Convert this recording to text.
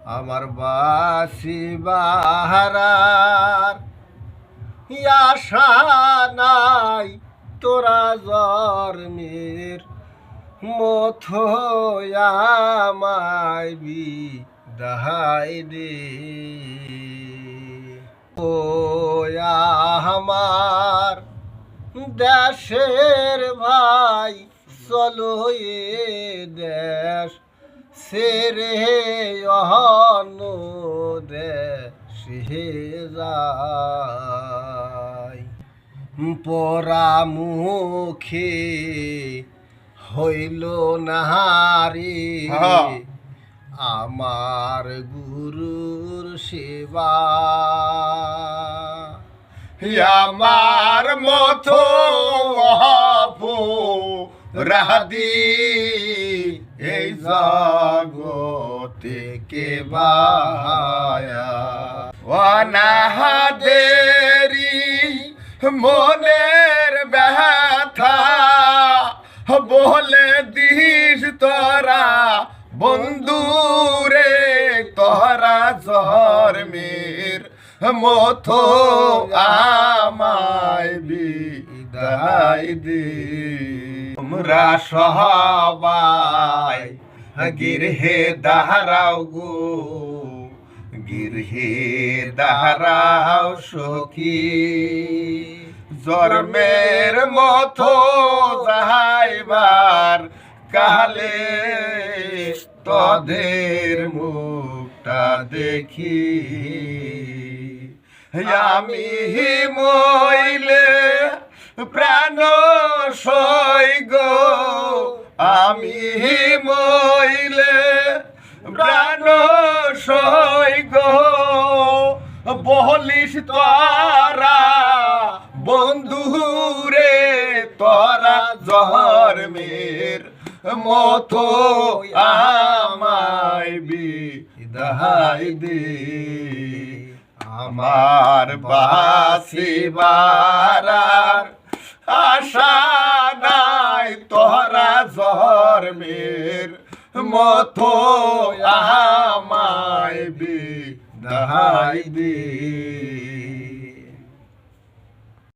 আমার বাসি বাহারার আশা নাই তোরা জন্মের মতো আমায় বিদায় দে ও আমার দেশের ভাই চলো এ দেশ সেরে অন্য দেশে যায় পরা মুখে হইল নাহারি আমার গুরুর সেবা আমার মতো রাধি এই জগতে কে বায়া অনাহাদেরি মনের ব্যথা বলে দিস তোরা বন্ধুরে তোরা জন্মের মতো আমায় বিদায় দে তোমরা সবাই গিরহে দাঁড়াও গো গিরহে দাঁড়াও সখী জন্মের মতো যাইবার কালে তোদের মুখটা দেখি আমি মইলে প্রাণ সইগ আমি মইলে প্রাণ সইগ বলিস তোরা বন্ধুরে তোরা জন্মের মতো আমায় বিদায় দে আমার বাঁচিবার আশা নাই তোরা জন্মের মতো আমায় বিদায় দে।